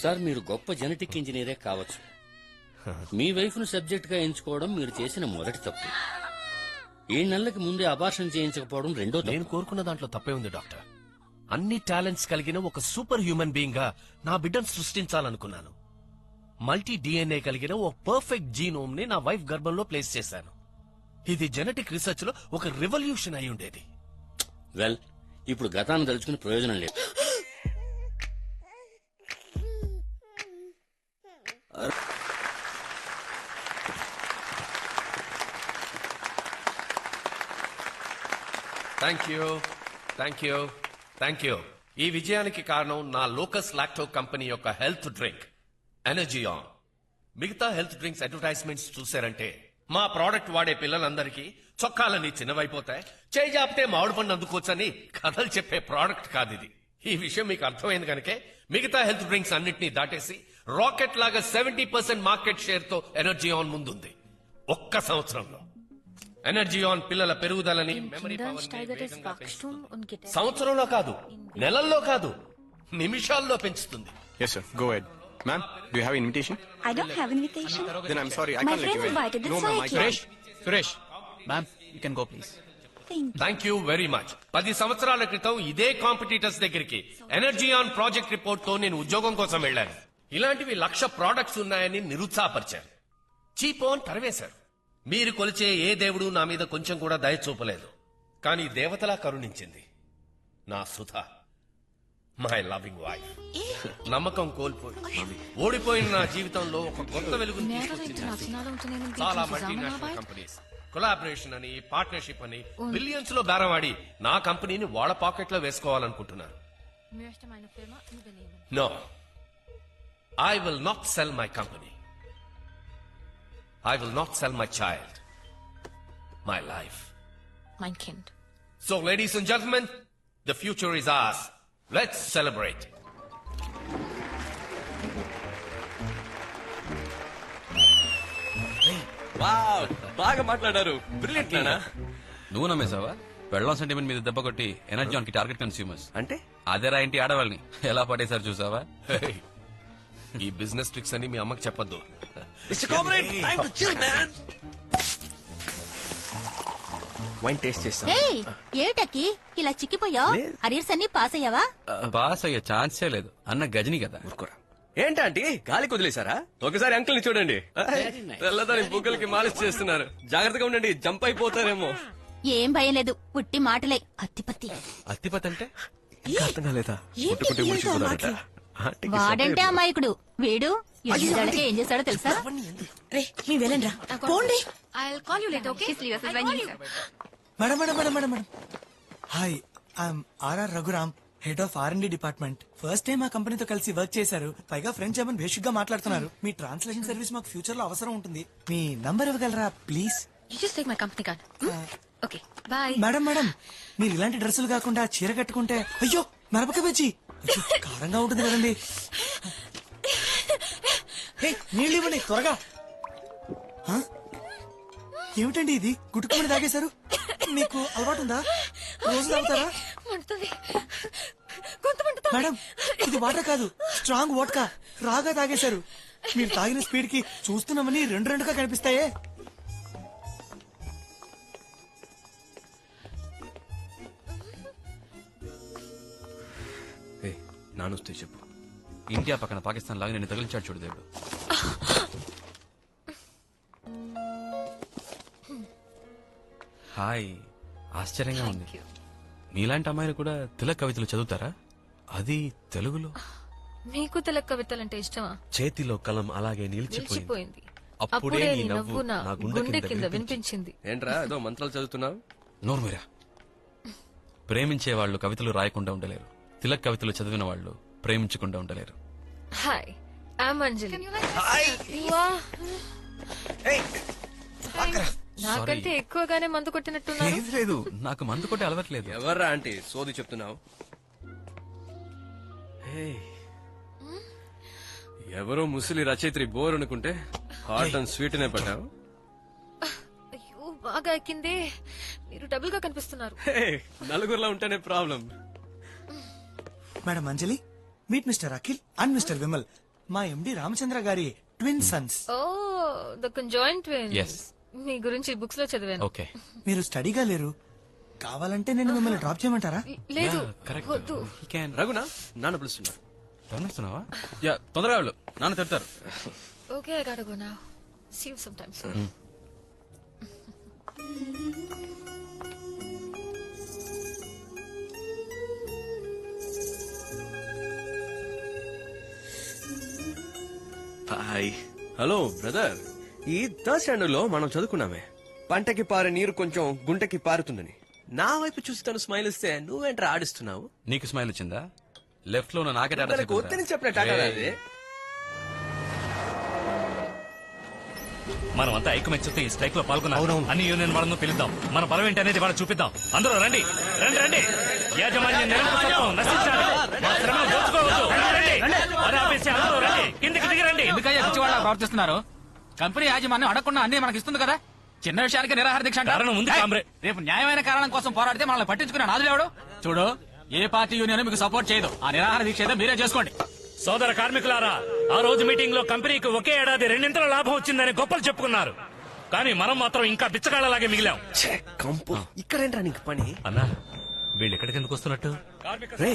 Sir మీరు గొప్ప genetic ఇంజనీరే కావచ్చు. మీ వైఫ్ ను సబ్జెక్ట్ గా ఎంచుకోవడం మీరు చేసిన మొదటి తప్పు. 7 నెలలకి ముందే అబార్షన్ చేయించకపోవడం రెండో తప్పు. నేను కోరుకున్న దాంట్లో తప్పే ఉంది డాక్టర్. అన్ని టాలెంట్స్ కలిగిన ఒక సూపర్ హ్యూమన్ బీయింగ్ గా నా బిడ్డను సృష్టించాలనుకున్నాను. మల్టీ డిఎన్ఏ కలిగిన ఓ పర్ఫెక్ట్ జీనోమ్ ని నా వైఫ్ గర్భంలో ప్లేస్ చేశాను. ఇది జెనెటిక్ రీసెర్చ్ లో ఒక రెవల్యూషన్ అయి ఉండేది. వెల్, ఇప్పుడు గతాన్ని తలుచుకుని ప్రయోజనం లేదు. Thank you. ఈ విజయానికి కారణం నా లోకస్ లాక్టో కంపెనీ యొక్క హెల్త్ డ్రింక్ ఎనర్జీ ఆన్. మిగతా హెల్త్ డ్రింక్స్ అడ్వర్టైజ్మెంట్స్ చూశారంటే మా ప్రోడక్ట్ వాడే పిల్లలందరికీ చొక్కాలని చిన్నవైపోతాయి, చేయి జాపితే మామిడి పండు అందుకోవచ్చని కథలు చెప్పే ప్రోడక్ట్ కాదు ఇది. ఈ విషయం మీకు అర్థమైంది కనుకే మిగతా హెల్త్ డ్రింక్స్ అన్నింటినీ దాటేసి రాకెట్ లాగా 70% మార్కెట్ షేర్ తో ఎనర్జీ ఆన్ ముందుంది. ఒక్క సంవత్సరంలో ఎనర్జీ ఆన్ పిల్లల పెరుగుదలని, మెమరీ పవర్ సంవత్సరంలో కాదు, నెలల్లో కాదు, నిమిషాల్లో పెంచుతుంది. Yes, sir. Go ahead. Ma'am, do you have an invitation? I don't have invitation. Then I'm sorry, I My can't let friend you in. invited, that's No, why ma'am, I I came. can't. Suresh, ma'am, you can go, please. Thank you very much. 10 సంవత్సరాల క్రితం ఇదే competitors దగ్గరికి energy on project report తో నేను ఉద్యోగం కోసం వెళ్లాను. ఇలాంటివి 1,00,000 ప్రోడక్ట్స్ ఉన్నాయని నిరుత్సాహపరిచారు. చీపో అని తరివేశారు. మీరు కొలిచే ఏ దేవుడు నా మీద కొంచెం కూడా దయ చూపలేదు. కానీ దేవతలా కరుణించింది నా సుధా, మై లవింగ్ వైఫ్. నమ్మకం కోల్పోయి ఓడిపోయిన నా జీవితంలో ఒక కొత్త వెలుగును తీసుకొచ్చింది. చాలా మల్టీనేషనల్ కంపెనీస్ కొలాబరేషన్ అని, పార్ట్నర్షిప్ అని బిలియన్స్ లో బేరవాడి నా కంపెనీని వాళ్ళ పాకెట్ లో వేసుకోవాలనుకుంటున్నారు. No, I will not sell my company. I will not sell my child, my life. Mein Kind. So, ladies and gentlemen, the future is ours. Let's celebrate. Wow, బాగా మాట్లాడారు. బ్రిలియంట్ నానా. నువ్వు నమ్మేశావా? పెళ్ళం సెంటిమెంట్ మీద దెబ్బ కొట్టి ఎనర్జీ ఆన్ కి target consumers అంటే అదేరా ఇంటి ఆడవాళ్ళని ఎలా పడేశారు చూసావా? Hey, ఈ బిజినెస్ ట్రిక్స్ అని మీ అమ్మకి చెప్పొద్దు. వైన్ టేస్ట్ చేస్తాం. ఏటకి ఇలా చిక్కిపోయావు? అరియర్స్ అన్ని పాస్ అయ్యావా? పాస్ అయ్యే ఛాన్సే లేదు. అన్న గజని కదా. ఏంటంటే గాలి వదిలేశారా? ఒకసారి అంకుల్ ని చూడండి, తెల్లదాని బుగ్గలకి మాలిష్ చేస్తున్నారు. జాగ్రత్తగా ఉండండి, జంప్ అయిపోతారేమో. ఏం భయం లేదు, పుట్టి మాటలే. అత్తిపత్తి. అత్తిపతి అంటే అర్థం కాలేదా? పుట్టుకుంటే ముడిచిపోతారట. వాడంటే అమాయకుడు. వీడు ఎదురుదలకే ఏం చేస్తాడో తెలుసా? Madam madam madam madam madam hi, I'm RR Raghuram, head of R&D department. First time మా కంపెనీతో కలిసి వర్క్ చేశారు. పైగా ఫ్రెంచ్ జర్మన్ బేసిక్ గా మాట్లాడుతున్నారు. మీ ట్రాన్స్లేషన్ సర్వీస్ మాకు ఫ్యూచర్ లో అవసరం ఉంటుంది. మీ నంబర్ ఇవ్వగలరా ప్లీజ్? మేడం మేడం, మీరు ఇలాంటి డ్రెస్సులు కాకుండా చీర కట్టుకుంటే, అయ్యో మిరపకాయ బజ్జి కారంగా ఉంటుంది కదండి. నీళ్ళు ఇవ్వండి త్వరగా. ఏమిటండి ఇది, గుట్టుకుమని తాగేశారు? మీకు అలవాటుందా? రోజు తాగుతారా? మేడం, ఇది వాటర్ కాదు, స్ట్రాంగ్ వోడ్కా. రాగా తాగేశారు. మీరు తాగిన స్పీడ్ కి చూస్తున్నామని రెండుగా కనిపిస్తాయే. నానొస్తే చెప్పు. ఇండియా పక్కన పాకిస్తాన్ లాగా నేను తగిలించాడు చూడు దేవుడు. హాయ్, ఆశ్చర్యంగా ఉంది. మీలాంటి అమ్మాయిలు కూడా తిలక్ కవితలు చదువుతారా? అది తెలుగులో. మీకు తిలక్ కవితలంటే ఇష్టమా? చేతిలో కలం అలాగే నిలిచిపోయింది. అప్పుడే నీ నవ్వు నా గుండె కింద వినిపించింది. ఏంట్రా ఏదో మంత్రాలు చదువుతున్నావు? నోర్మీరా. ప్రేమించే వాళ్ళు కవితలు రాయకుండా ఉండలేరు. తిలక్ కవితలు చదివిన వాళ్ళు ప్రేమించకుండా ఉండలేరు. హాయ్, ఐఎమ్ అంజలి. నాకంటే ఎక్కువగానే మందు కొట్టినట్టున్నారు. లేదు, నాకు మందు కొట్టే అలవాట్లేదు. ఎవర్రా ఆంటీ సోది చెప్తున్నావు? ఎవరో ముసలి రచయిత్రి బోర్ అనుకుంటే హాట్ అండ్ స్వీట్ నే పడ్డావు. అయ్యో, బాగా ఎక్కిందే. మీరు డబుల్ గా కనిపిస్తున్నారు. నలుగురులా ఉంటేనే problem. Madam Anjali, meet mister Akhil and mister Vimal. మా ఎండి రామచంద్ర గారి twin sons. Oh the conjoined twins. Yes. మీ గురించి బుక్స్ లో చదివాను. ఓకే మీరు స్టడీగా లేరు, కావాలంటే నేను మిమ్మల్ని డ్రాప్ చేయమంటారా? లేదు కరెక్ట్ వద్దు. రఘునా నాన్న పిలుస్తున్నారు. తొందరస్తున్నావా? యా తొందరగా వెళ్ళు, నాన్న తిడతారు. Okay, I gotta go now. See you sometime. Hi. Hello brother, ఈ థర్డ్ స్టాండర్డ్ లో మనం చదువుకున్నామే, పంటకి పారే నీరు కొంచెం గుంటకి పారుతుందని. నా వైపు చూసి తను స్మైల్ ఇస్తే నువ్వేంట్రా ఆడిస్తున్నావు? నీకు స్మైల్ వచ్చిందా? లెఫ్ట్ లో ఉన్న నాకే టాటా తనకు ఒత్తిడి చెప్పినట్టు అది. మనమంతా ఐకమత్యంతో ఈ స్ట్రైక్ లో పాల్గొన్నాం. అన్ని యూనియన్ వాళ్ళను పిలుద్దాం, మన బలం ఏంటి అనేది వాళ్ళు చూపిద్దాం. అందరూ రండి రండి రండి. యాజమాన్యం నిరంకుశత్వం నశించాలి. మా శ్రమను దోచుకోవద్దు. రండి, రండి. పని ఆపేసి అందరూ రండి, కిందికి దిగిరండి. ఎందుకయ్యా పిచ్చివాళ్ళ ప్రవర్తిస్తున్నారు? కంపెనీ యాజమాన్యం అడగకుండా అన్ని మనకి ఇస్తుంది కదా, చిన్న విషయానికి నిరాహార దీక్ష అంటారు. కారణం ఉంది కామ్రే. రేపు న్యాయమైన కారణం కోసం పోరాడితే మనల్ని పట్టించుకునే నాదులేవాడు. చూడు, ఏ పార్టీ యూనియన్ మీకు సపోర్ట్ చేయదు. ఆ నిరాహార దీక్ష ఏదో మీరే చేసుకోండి. సోదర కార్మికులారా, ఆ రోజు మీటింగ్ లో కంపెనీకి ఒకే ఏడాది 2 లాభం వచ్చిందని గొప్పలు చెప్పుకున్నారు. కానీ మనం మాత్రం ఇంకా బిచ్చగాళ్ళలాగే మిగిలాం. ఛే, కంపు. ఇక్కడేంట్రా నీకు పని? అన్నా, వీళ్ళు ఎక్కడికి ఎందుకు వస్తున్నట్టు? రే,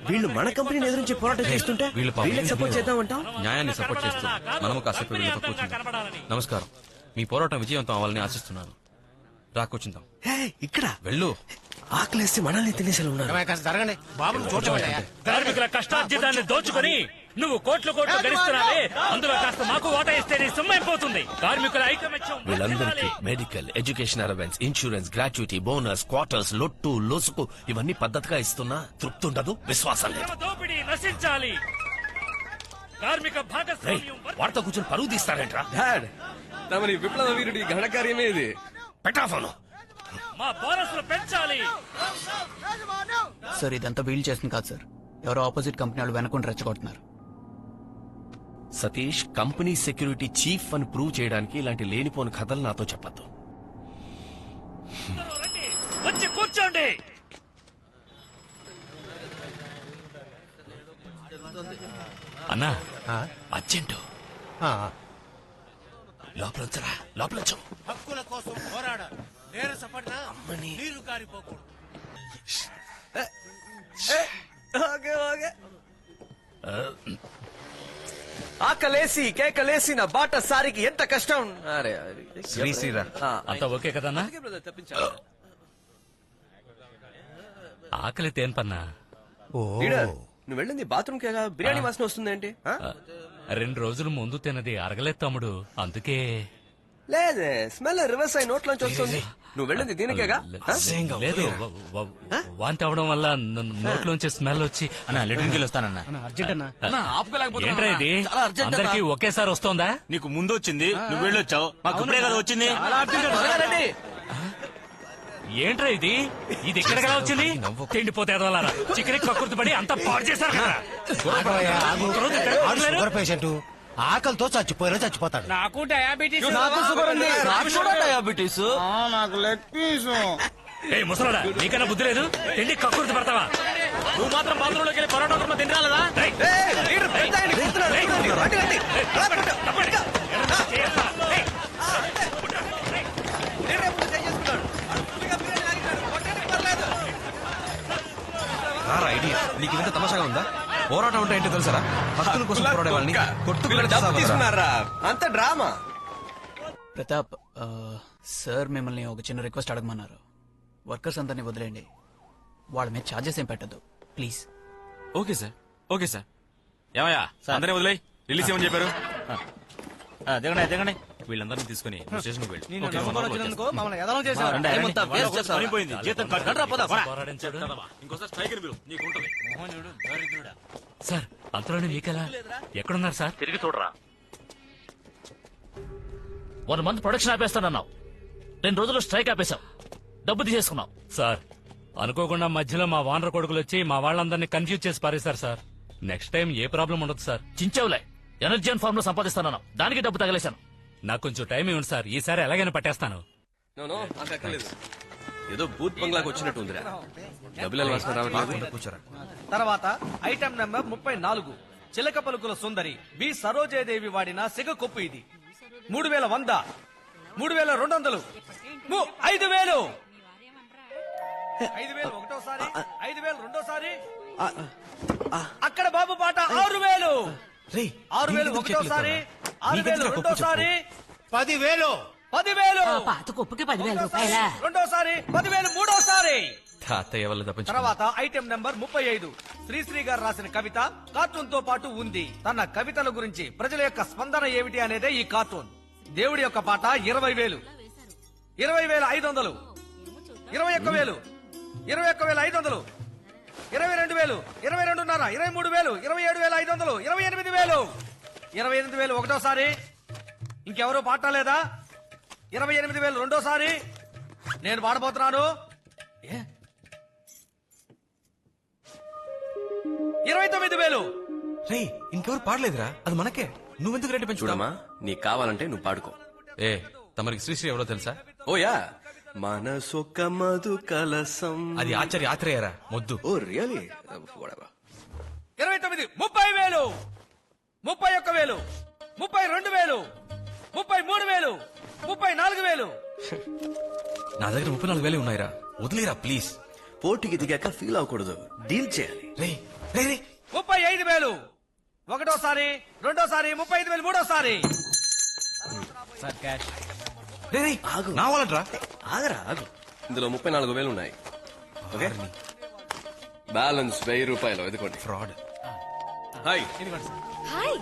వీళ్ళు మన కంపెనీని ఎదురించి పోరాటం చేస్తుంటే వీళ్ళు పాపం వీళ్ళకి సపోర్ట్ చేద్దామంటావు? న్యాయాన్ని సపోర్ట్ చేస్తూ మనము కాసేపు వీళ్ళతో కూర్చుందాం. నమస్కారం. మీ పోరాటం విజయవంతం అవ్వాలని ఆశిస్తున్నాను. రా కూర్చుందాం. హే, ఇక్కడ వెళ్ళు. ఆకలేస్తే మనల్ని తినేసేలా ఉన్నారు. జరగండి బాబు, కార్మికుల కష్టార్జితాన్ని దోచుకొని నువ్వు కోట్లు గడిస్తున్నావే, అందులో కాస్త మాకు వాటా ఇస్తే నీ సొమ్మైపోతుంది. కార్మికుల ఐకమత్యం వీళ్ళందరికీ medical, education allowance, insurance, gratuity, bonus, quarters, లొట్టు, లొసుకు ఇవన్నీ పద్ధతిగా ఇస్తున్నా తృప్తి ఉండదు, విశ్వాసం లేదు. దోపిడీ నశించాలి. కార్మిక భాగస్వామ్యం వార్త కూర్చొని పరువు తీస్తారేంట్రా? డాడ్, తమని విప్లవ వీరుడి ఘనకార్యమే ఇది. పెట్టాఫోను. మా బోనస్లు పెంచాలి. సార్ ఇదంతా వీల్ చేస్తుంది కాదు సార్, ఎవరో ఆపోజిట్ కంపెనీ వాళ్ళు వెనకుండా రెచ్చగొడుతున్నారు. సతీష్, కంపెనీ సెక్యూరిటీ చీఫ్ అని ప్రూవ్ చేయడానికి ఇలాంటి లేనిపోని కథలు నాతో చెప్పద్దు. రండి, వచ్చి కూర్చోండి. అన్నా, అర్జెంటు లోపలొచ్చరా, లోపలొచ్చు. హక్కుల కోసం పోరాడ నీరు కారిపోకూడదు. Okay, okay. ఆకలేసి కేకలేసి నా బాట సారికి ఎంత కష్టం. అరే శ్రీశ్రీరా. అంతా ఓకే కదన్నా? తెప్పించాలి. ఆకలి తేన్ పన్నా. లీడర్, నువ్వు వెళ్ళింది బాత్రూమ్ కేగా, బిర్యానీ వాసన వస్తుందేంటి? 2 రోజులు ముందు తినది అరగలేదు తమ్ముడు, అందుకే. లేదే, స్మెల్ రివర్స్ అయి నోట్లోంచి వస్తుంది. నువ్వు వెళ్ళింది దీనికేగా? లేదు, వాంతి అవడం వల్ల నోట్లోంచి స్మెల్ వచ్చి లెటర్కి వస్తానన్నా. ఏంట్రా ఇది అందరికి ఒకేసారి వస్తోందా? నీకు ముందు వచ్చింది, నువ్వు వెళ్ళొచ్చావు, మాకు ఇప్పుడే కదా వచ్చింది. ఏంట్రా ఇది ఇది ఎక్కడ కదా వచ్చింది? తిండిపోతే ఎదవాలారా, చికెన్ కక్కుర్తి పడి అంతా పాడు చేశారు కదా. పేషెంట్ ఆకలితో చచ్చిపోతాడు. నాకు డయాబెటీస్. డయాబెటీస్. నాకు లెగ్ పీసు. ఏ ముసలాడా, నీకన్నా బుద్ధి లేదు? తిండి కక్కుర్తి పడతావా? నువ్వు మాత్రం బాత్రూంలోకి వెళ్ళి పరోటా తిని రాలేదా? ఐడియా నీకు ఇంత తమాషాగా ఉందా? పోరాటం అంటే ఏంటో తెలుసా? హక్కుల కోసం పోరాడే వాళ్ళని తీసుకున్నారా? అంత డ్రామా. ప్రతాప్ సార్ మిమ్మల్ని ఒక చిన్న రిక్వెస్ట్ అడగమన్నారు. వర్కర్స్ అందరినీ వదిలేండి, వాళ్ళ మీద ఛార్జెస్ ఏం పెట్టద్దు please. Okay sir, okay sir. ఏమయ్యా, అందరినీ వదిలే రిలీజ్ ఏమని చెప్పారు? దిగండి. వీళ్ళందరినీ తీసుకుని స్టేషన్కి వెళ్ళి సార్ అంతలోనే మీకెలా? ఎక్కడున్నారు సార్? తిరిగి చూడరా. 1 మంత్ ప్రొడక్షన్ ఆపేస్తానన్నావు, 2 రోజులు స్ట్రైక్ ఆపేశావు, డబ్బు తీసేసుకున్నావు. సార్ అనుకోకుండా మధ్యలో మా వానర కొడుకులు వచ్చి మా వాళ్ళందరినీ కన్ఫ్యూజ్ చేసి పారేశారు సార్. నెక్స్ట్ టైం ఏ ప్రాబ్లం ఉండదు సార్. చించావులే, ఎనర్జీ అండ్ ఫార్మ్ లో సంపాదిస్తానన్నావు, దానికి డబ్బు తగలేశాను. నాకు కొంచెం టైం ఇవ్వండి సార్, ఈసారి ఎలాగైనా పట్టేస్తాను. ఏదో బూత్ బంగ్లాకి వచ్చినట్టు ఉందిరా. డబ్బులు వాసన రావట్లేదు. తర్వాత ఐటమ్ నెంబర్ 34 చిలక పలుకుల సుందరి బి సరోజాదేవి వాడిన సిగ కొప్పు ఇది 3100 3200 5000 5000 ఒకటోసారి 5000 రెండోసారి అక్కడ బాబు పాట 6000 6000 ఒకటోసారి 6000 రెండోసారి 10,000 పాత కుప్పకి 10,000 రూపాయల రెండోసారి 10,000 మూడోసారి తాతయ్య వల్ల తప్పించు. తర్వాత ఐటెం నెంబర్ 35 శ్రీశ్రీ గారు రాసిన కవిత కార్టూన్ తో పాటు ఉంది. తన కవితల గురించి ప్రజల యొక్క స్పందన ఏమిటి అనేదే ఈ కార్టూన్. దేవుడి యొక్క పాట 20,000 20,500 21,000 21,500 22,000 22,500 23,000 27,500 28,000 28,000 ఒకటోసారి. ఇంకెవరూ పాడలేదా? 28,000 రెండోసారి. నేను పాడబోతున్నాను. 29,000. రే ఇంకెవరు పాడలేదురా, అది మనకే. నువ్వెందుకు రేటు పెంచుకోమా? నీకు కావాలంటే నువ్వు పాడుకో. ఏ తమరికి శ్రీశ్రీ ఎవరో తెలుసా? ఓ యా, మనసొక్క మధు కలసం. అది ఆచార్య ఆత్రేయరా మొద్దు. Oh really? 29 30,000 31,000 32,000 33,000 34,000. నా దగ్గర 34,000 ఉన్నాయిరా, వదిలేరా ప్లీజ్. పోటీకి దిగాక ఫీల్ అవ్వకూడదు, డీల్ చేయాలి. రే రే రే 35,000 ఒకటోసారి రెండోసారి 35,000 మూడోసారి. రే రే ఆగు, నా వాళ్ళట్రా. ఆగరా ఆగు. ఇందులో 34,000 ఉన్నాయి. ఓకే, బ్యాలెన్స్ 1,000 రూపాయలు. ఎదుకోండి. ఫ్రాడ్. Hi hi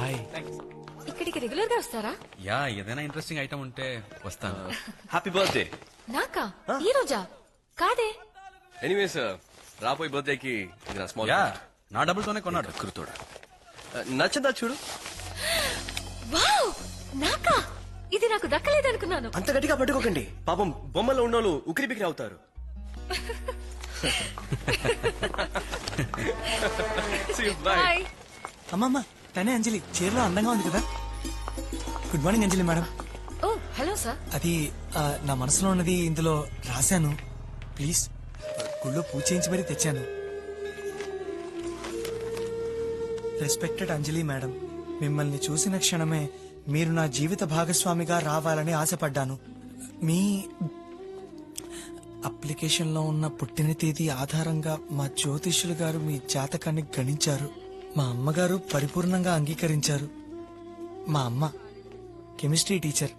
hi. ఇక్కడికి రెగ్యులర్ గా వస్తారా? యా, ఏదైనా ఇంట్రెస్టింగ్ ఐటమ్ ఉంటే వస్తాను. Happy birthday. నాకా? ఈ రోజా? కాదే. ఎనీవేస్ రాబోయే బర్త్డేకి ఇది నా స్మాల్. యా, నా డబ్బులతోనే కొన్నాడు. కృతోడా నచ్చదా చూడు. వావ్, నాకా? ఇది నాకు దక్కలేదనుకున్నాను. అంత గట్టిగా పట్టుకోకండి, పాపం బొమ్మలో ఉన్నోళ్ళు ఉకిరి బికిరి అవుతారు. హాయ్. అమ్మమ్మ తనే అంజలి, చీరలో అందంగా ఉంది కదా. గుడ్ మార్నింగ్ అంజలి మేడం. ఓ హలో సార్. అది నా మనసులో ఉన్నది ఇందులో రాశాను. ప్లీజ్ గుళ్ళో పూజ చేయించి మరీ తెచ్చాను. రెస్పెక్టెడ్ అంజలి మేడం, మిమ్మల్ని చూసిన క్షణమే మీరు నా జీవిత భాగస్వామిగా రావాలని ఆశపడ్డాను. మీ అప్లికేషన్ లో ఉన్న పుట్టిన తేదీ ఆధారంగా మా జ్యోతిష్యులు గారు మీ జాతకాన్ని గణించారు. మా అమ్మగారు పరిపూర్ణంగా అంగీకరించారు. మా అమ్మ కెమిస్ట్రీ టీచర్.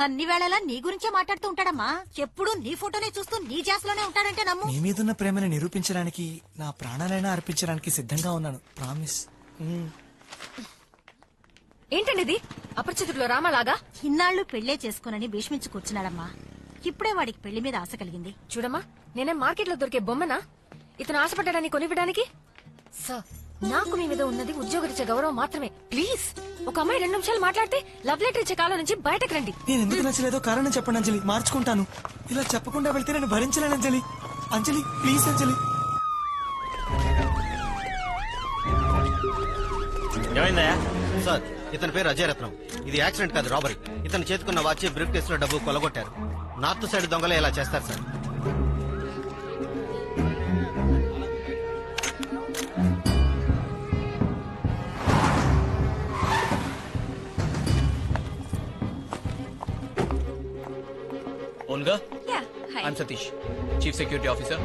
అన్ని వేళలా నీ గురించే మాట్లాడుతూ ఉంటాడమ్మా. ఎప్పుడు నీ ఫోటోనే చూస్తూ నీ జాస్లోనే ఉంటాడంటే నమ్ము. మీ మీదున్న ప్రేమని నిరూపించడానికి నా ప్రాణాలైనా అర్పించడానికి సిద్ధంగా ఉన్నాను. ప్రామిస్. ఏంటండి ఇది? అపరిచితుల్లో రామలాగా ఇన్నాళ్లు పెళ్లే చేసుకోనని భీష్మించి కూర్చున్నాడమ్మా. ఇప్పుడే వాడికి పెళ్లి మీద ఆశ కలిగింది. చూడమ్మా, నేనే మార్కెట్ లో దొరికే బొమ్మనా ఇతను ఆశపడ్డాడని కొనివ్వడానికి? సార్, నాకు మీ మీద ఉన్నది ఉద్యోగరీత్యా గౌరవం మాత్రమే. ప్లీజ్, ఒక అమ్మాయి 2 నిమిషాలు మాట్లాడితే లవ్ లెటర్ ఇచ్చే కాలం నుంచి బయటకు రండి. నేను ఎందుకు నచ్చలేదో కారణం చెప్పండి అంజలి, మార్చుకుంటాను. ఇలా చెప్పకుండా వెళ్తే నేను భరించలేను అంజలి. అంజలి ప్లీజ్ అంజలి. ఏమైందయ్యా? సార్, ఇతని పేరు అజయ్ రత్నం. ఇది యాక్సిడెంట్ కాదు, రాబరీ. ఇతను చేతుకున్న వాచ్, బ్రీఫ్ కేసులో డబ్బు కొలగొట్టారు. నార్త్ సైడ్ దొంగలే ఇలా చేస్తారు సార్. ఓన్గా Yeah, hi. I'm Satish, chief security officer.